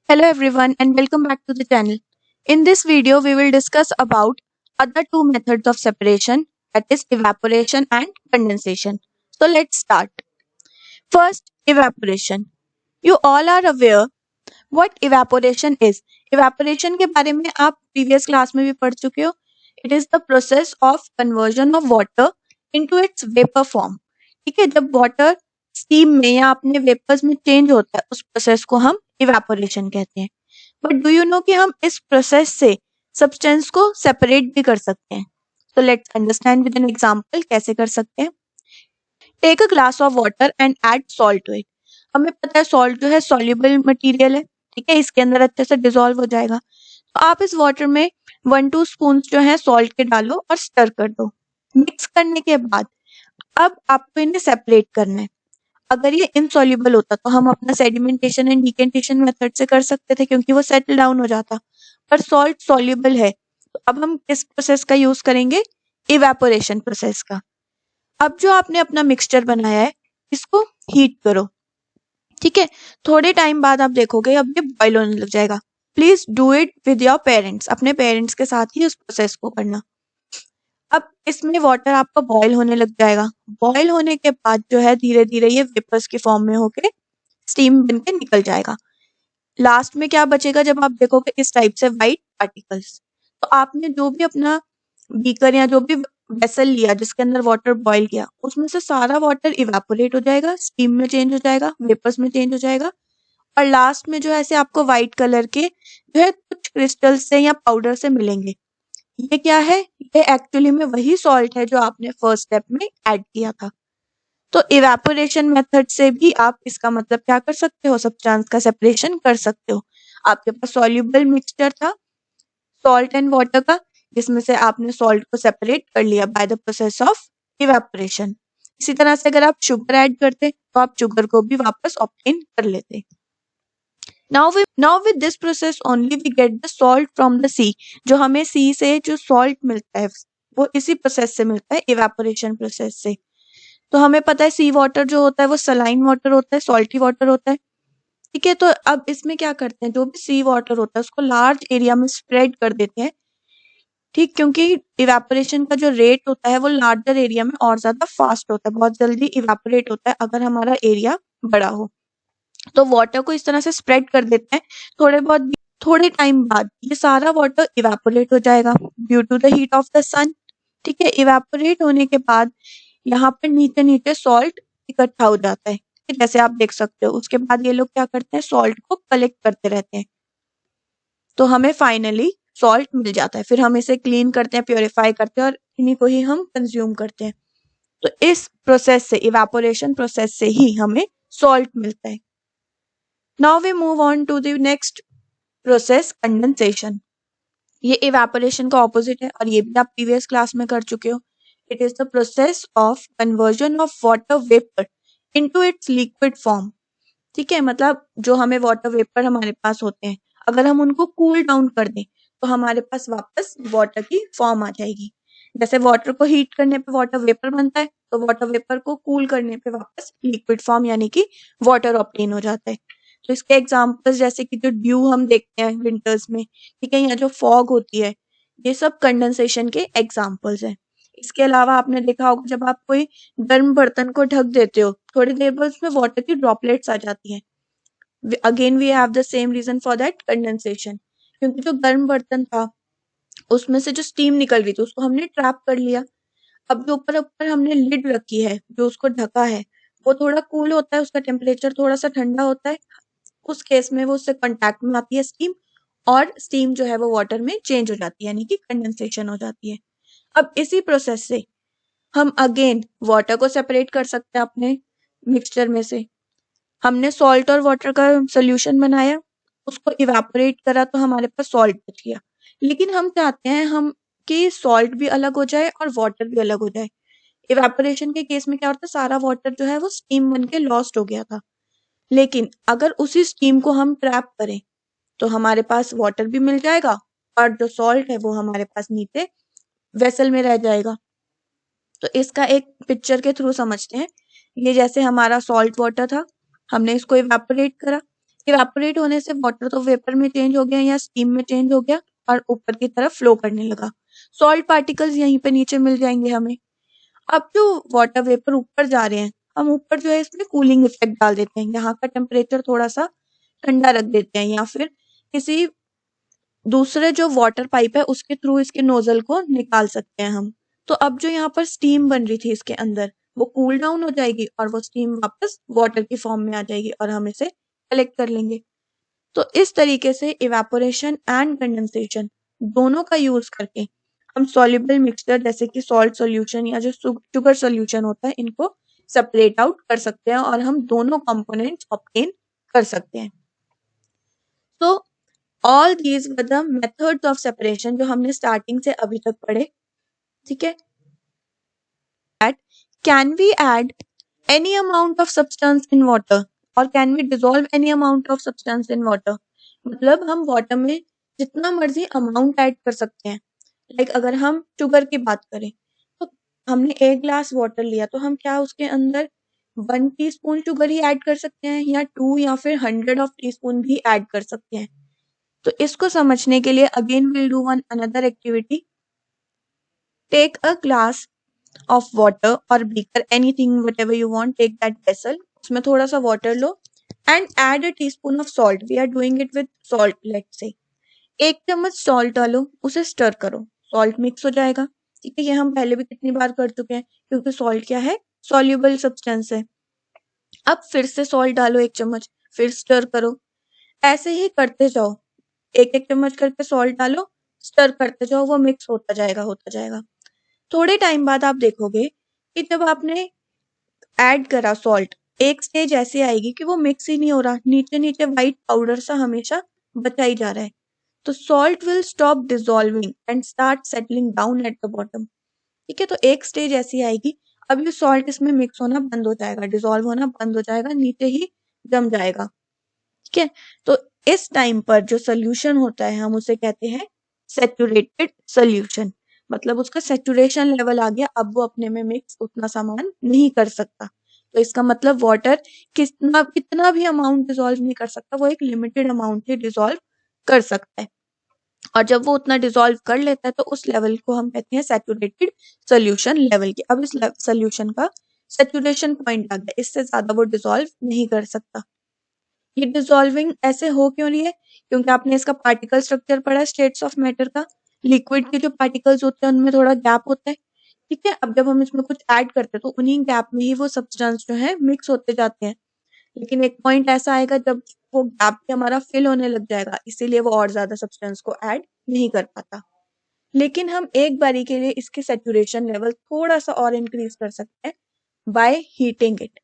Hello everyone and welcome back to the channel. In this video we will discuss about other two methods of separation, that is evaporation and condensation. So let's start. First, evaporation. You all are aware what evaporation is. Evaporation के बारे में आप previous class में भी पढ़ चुके हो. It is the process of conversion of water into its vapor form. ठीक है, जब water steam में या अपने vapors में change होता है उस process को हम evaporation कहते हैं. बट डू यू नो कि हम इस प्रोसेस से सब्सटेंस को सेपरेट भी कर सकते हैं. So let's understand with an example कैसे कर सकते हैं. Take a glass of water and add salt to it. हमें पता है सॉल्ट जो है सॉल्युबल मटेरियल है, ठीक है, इसके अंदर अच्छे से डिसॉल्व हो जाएगा. तो आप इस वाटर में 1-2 स्पून जो है सॉल्ट के डालो और स्टर कर दो. मिक्स करने के बाद अब आपको इन्हें सेपरेट करना है. अगर ये इनसॉल्युबल होता तो हम अपना सेडिमेंटेशन एंड डिकेंटेशन मेथड से कर सकते थे क्योंकि वो सेटल डाउन हो जाता. पर सॉल्ट सॉल्युबल है तो अब हम किस प्रोसेस का यूज करेंगे? इवेपोरेशन प्रोसेस का. अब जो आपने अपना मिक्सचर बनाया है इसको हीट करो. ठीक है, थोड़े टाइम बाद आप देखोगे अब ये बॉयल होने लग जाएगा. Please do it with your parents. अपने पेरेंट्स के साथ ही उस प्रोसेस को करना. अब इसमें वाटर आपका बॉयल होने लग जाएगा. बॉयल होने के बाद जो है धीरे धीरे ये वेपर्स के फॉर्म में होके स्टीम बन के निकल जाएगा. लास्ट में क्या बचेगा जब आप देखोगे इस टाइप से व्हाइट पार्टिकल्स. तो आपने जो भी अपना बीकर या जो भी वेसल लिया जिसके अंदर वाटर बॉयल किया उसमें से सारा वाटर इवेपोरेट हो जाएगा, स्टीम में चेंज हो जाएगा, वेपर्स में चेंज हो जाएगा. और लास्ट में जो है ऐसे आपको व्हाइट कलर के जो है कुछ क्रिस्टल्स से या पाउडर से मिलेंगे. ये क्या है? ये एक्चुअली में वही सॉल्ट है जो आपने फर्स्ट स्टेप में ऐड किया था. तो इवेपोरेशन मेथड से भी आप इसका मतलब क्या कर सकते हो? सब्सटेंस का सेपरेशन कर सकते हो. आपके पास सॉल्युबल मिक्सचर था सॉल्ट एंड वाटर का जिसमें से आपने सॉल्ट को सेपरेट कर लिया by the process of evaporation. इसी तरह से अगर आप शुगर ऐड करते तो आप शुगर को भी वापस ऑब्टेन कर लेते. Now with this process only we get the salt from the sea. जो हमें सी से जो सॉल्ट मिलता है वो इसी प्रोसेस से मिलता है, इवेपोरेशन प्रोसेस से. तो हमें पता है सी वाटर जो होता है वो सलाइन वाटर होता है, सॉल्टी वाटर होता है. ठीक है, तो अब इसमें क्या करते हैं, जो भी सी वाटर होता है उसको लार्ज एरिया में स्प्रेड कर देते हैं. ठीक, क्योंकि इवेपोरेशन का जो रेट होता है वो लार्जर एरिया में और ज्यादा फास्ट होता है, बहुत जल्दी इवेपोरेट होता है अगर हमारा एरिया बड़ा हो. तो वाटर को इस तरह से स्प्रेड कर देते हैं. थोड़े टाइम बाद ये सारा वाटर इवेपोरेट हो जाएगा due to the heat of the sun. ठीक है, इवेपोरेट होने के बाद यहाँ पर नीचे नीचे सॉल्ट इकट्ठा हो जाता है, जैसे आप देख सकते हो. उसके बाद ये लोग क्या करते हैं, सॉल्ट को कलेक्ट करते रहते हैं. तो हमें फाइनली सॉल्ट मिल जाता है. फिर हम इसे क्लीन करते हैं, प्योरीफाई करते हैं और इन्हीं को ही हम कंज्यूम करते हैं. तो इस प्रोसेस से, इवेपोरेशन प्रोसेस से ही हमें सॉल्ट मिलता है. Now we move on to the next process, condensation. ये इवेपोरेशन का ऑपोजिट है और ये भी आप प्रीवियस क्लास में कर चुके हो. It is the process of conversion of water vapour into its liquid form. ठीक है, मतलब जो हमें वाटर वेपर हमारे पास होते हैं अगर हम उनको कूल डाउन कर दें तो हमारे पास वापस वाटर की फॉर्म आ जाएगी. जैसे वाटर को हीट करने पे वाटर वेपर बनता है तो वाटर वेपर को कूल करने पे वापस लिक्विड फॉर्म यानी कि वाटर ऑब्टेन हो जाता है. तो इसके एग्जांपल्स जैसे कि जो ड्यू हम देखते हैं विंटर्स में, ठीक है, या जो फॉग होती है, ये सब कंडेंसेशन के एग्जांपल्स हैं. इसके अलावा आपने देखा होगा जब आप कोई गर्म बर्तन को ढक देते हो थोड़ी देर बाद उसमें वाटर की ड्रॉपलेट्स आ जाती हैं. Again we have the same reason for that, condensation. क्योंकि जो गर्म बर्तन था उसमें से जो स्टीम निकल रही थी उसको हमने ट्रैप कर लिया. अब जो ऊपर ऊपर हमने लिड रखी है जो उसको ढका है वो थोड़ा कूल होता है, उसका टेम्परेचर थोड़ा सा ठंडा होता है. उस केस में वो उससे कांटेक्ट में आती है स्टीम और स्टीम जो है वो वाटर में चेंज हो जाती है यानी कि कंडेंसेशन हो जाती है. अब इसी प्रोसेस से हम अगेन वाटर को सेपरेट कर सकते हैं अपने मिक्सचर में से. हमने सॉल्ट और वाटर का सोल्यूशन बनाया, उसको इवेपोरेट करा तो हमारे पास सॉल्ट बच गया. लेकिन हम चाहते हैं हम कि सॉल्ट भी अलग हो जाए और वाटर भी अलग हो जाए. इवेपोरेशन के केस में क्या होता है, सारा वाटर जो है वो स्टीम बन के लॉस्ट हो गया था. लेकिन अगर उसी स्टीम को हम ट्रैप करें तो हमारे पास वाटर भी मिल जाएगा और जो सॉल्ट है वो हमारे पास नीचे वेसल में रह जाएगा. तो इसका एक पिक्चर के थ्रू समझते हैं. ये जैसे हमारा सॉल्ट वाटर था, हमने इसको इवेपोरेट करा. इवेपोरेट होने से वाटर तो वेपर में चेंज हो गया या स्टीम में चेंज हो गया और ऊपर की तरफ फ्लो करने लगा। सॉल्ट पार्टिकल्स यहीं पे नीचे मिल जाएंगे हमें। अब जो वाटर वेपर ऊपर जा रहे हैं, हम ऊपर जो है इसमें कूलिंग इफेक्ट डाल देते हैं, यहाँ का टेम्परेचर थोड़ा सा ठंडा रख देते हैं या फिर किसी दूसरे जो वाटर पाइप है उसके थ्रू इसके नोजल को निकाल सकते हैं हम। तो अब जो यहाँ पर स्टीम बन रही थी इसके अंदर वो कूल डाउन हो जाएगी और वो स्टीम वापस वाटर की फॉर्म में आ जाएगी और हम इसे कलेक्ट कर लेंगे। तो इस तरीके से इवेपोरेशन एंड कंडेंसेशन दोनों का यूज करके हम सॉल्युबल मिक्सचर जैसे कि सॉल्ट सॉल्यूशन या जो शुगर सॉल्यूशन होता है इनको सेपरेट आउट कर सकते हैं और हम दोनों कंपोनेंट्स ऑब्टेन कर सकते हैं। तो all these were the methods of separation जो हमने स्टार्टिंग से अभी तक पढ़े, ठीक है। Can we add any amount of substance in water or can we dissolve any amount of substance in water? मतलब हम वाटर में जितना मर्जी अमाउंट ऐड कर सकते हैं। लाइक अगर हम शुगर की बात करें तो हमने 1 ग्लास वाटर लिया तो हम क्या उसके अंदर 1 टीस्पून शुगर ही ऐड कर सकते हैं या 2 या फिर 100 ऑफ टीस्पून भी ऐड कर सकते हैं। तो इसको समझने के लिए again will do one another activity. Take a glass of water or beaker, anything whatever you want, take that vessel, उसमें थोड़ा सा water low and add a teaspoon of salt, we are doing it with salt, let's say 1 चम्मच salt डालो, उसे stir करो, salt mix हो जाएगा। ठीक है, ये हम पहले भी कितनी बार कर चुके हैं क्योंकि salt क्या है, soluble substance है। अब फिर से salt डालो 1 चम्मच, फिर stir करो, ऐसे ही करते जाओ, 1-1 चम्मच करके salt डालो, stir करते जाओ, वो mix होता जाएगा। थोड़े टाइम बाद आप देखोगे कि जब आपने ऐड करा सॉल्ट, एक स्टेज ऐसी आएगी कि वो मिक्स ही नहीं हो रहा, नीचे व्हाइट पाउडर सा हमेशा बचा ही जा रहा है। तो salt will stop dissolving and start settling down at the bottom. ठीक है, तो एक स्टेज ऐसी आएगी, अब ये सॉल्ट इसमें मिक्स होना बंद हो जाएगा, डिसॉल्व होना बंद हो जाएगा, नीचे ही जम जाएगा। ठीक है, तो इस टाइम पर जो सोल्यूशन होता है हम उसे कहते हैं सैचुरेटेड सोल्यूशन। मतलब उसका सैचुरेशन लेवल आ गया, अब वो अपने में मिक्स उतना सामान नहीं कर सकता। तो इसका मतलब वाटर कितना भी अमाउंट डिसॉल्व नहीं कर सकता, वो एक लिमिटेड अमाउंट ही डिसॉल्व कर सकता है। और जब वो उतना डिसॉल्व कर लेता है तो उस लेवल को हम कहते हैं सैचुरेटेड सोल्यूशन लेवल की। अब इस सोल्यूशन का सैचुरेशन पॉइंट आ गया, इससे ज्यादा वो डिसॉल्व नहीं कर सकता। ये डिसॉल्विंग ऐसे हो क्यों रही है? क्योंकि आपने इसका पार्टिकल स्ट्रक्चर पढ़ा है स्टेट्स ऑफ मैटर का। लिक्विड के जो पार्टिकल्स होते हैं उनमें थोड़ा गैप होता है, ठीक है। अब जब हम इसमें कुछ ऐड करते हैं तो उन्हीं गैप में ही वो सब्सटेंस जो है मिक्स होते जाते हैं। लेकिन एक पॉइंट ऐसा आएगा जब वो गैप भी हमारा फिल होने लग जाएगा, इसीलिए वो और ज्यादा सब्सटेंस को ऐड नहीं कर पाता। लेकिन हम एक बारी के लिए इसके सैचुरेशन लेवल थोड़ा सा और इंक्रीज कर सकते हैं बाय हीटिंग इट।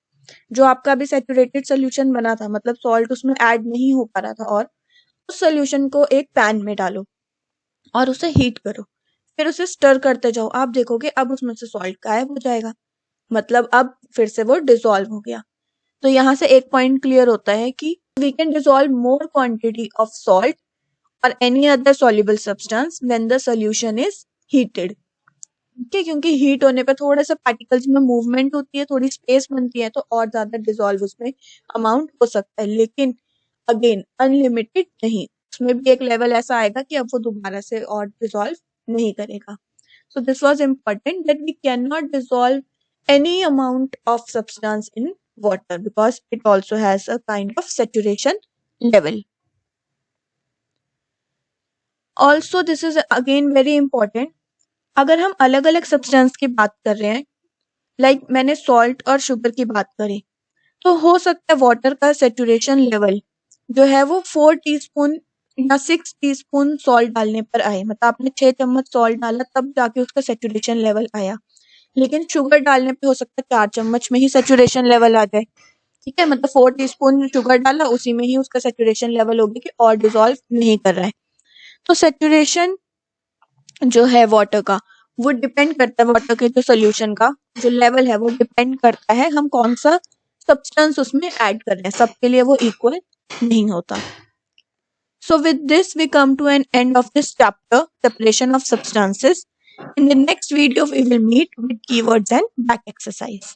जो आपका अभी सैचुरेटेड सोल्यूशन बना था, मतलब सॉल्ट उसमें ऐड नहीं हो पा रहा था, और उस सोल्यूशन को एक पैन में डालो और उसे हीट करो, फिर उसे स्टर करते जाओ, आप देखोगे अब उसमें से सॉल्ट गायब हो जाएगा, मतलब अब फिर से वो डिसॉल्व हो गया। तो यहाँ से एक पॉइंट क्लियर होता है कि we can dissolve more quantity of salt और any other soluble substance when the solution is heated. ठीक है, क्योंकि हीट होने पे थोड़ा सा पार्टिकल्स में मूवमेंट होती है, थोड़ी स्पेस बनती है, तो और ज्यादा डिसॉल्व उसमें अमाउंट हो सकता है, लेकिन अगेन अनलिमिटेड नहीं। उसमें भी एक लेवल ऐसा आएगा कि अब वो दोबारा से और डिसॉल्व नहीं करेगा। So this was important that we can not dissolve any amount of substance in water because it also has a kind of saturation level. Also this is again very important, अगर हम अलग अलग substance की बात कर रहे हैं, like मैंने सॉल्ट और शुगर की बात करी, तो हो सकता है वाटर का सैचुरेशन लेवल जो है वो 4 टीस्पून या 6 टीस्पून सॉल्ट डालने पर आए, मतलब आपने 6 चम्मच सॉल्ट डाला तब जाके उसका सैचुरेशन लेवल आया। लेकिन शुगर डालने पे हो सकता है 4 चम्मच में ही सैचुरेशन लेवल आ जाए। ठीक है, मतलब 4 टीस्पून शुगर डाला, उसी में ही उसका सैचुरेशन लेवल हो गया कि और डिसॉल्व नहीं कर रहा है। तो सैचुरेशन जो है वाटर का वो डिपेंड करता है, वाटर के जो सोल्यूशन का जो लेवल है वो डिपेंड करता है हम कौन सा सब्सटेंस उसमें ऐड कर रहे हैं, सबके लिए वो इक्वल नहीं होता। So with this we come to an end of this chapter, separation of substances. In the next video we will meet with keywords and back exercise.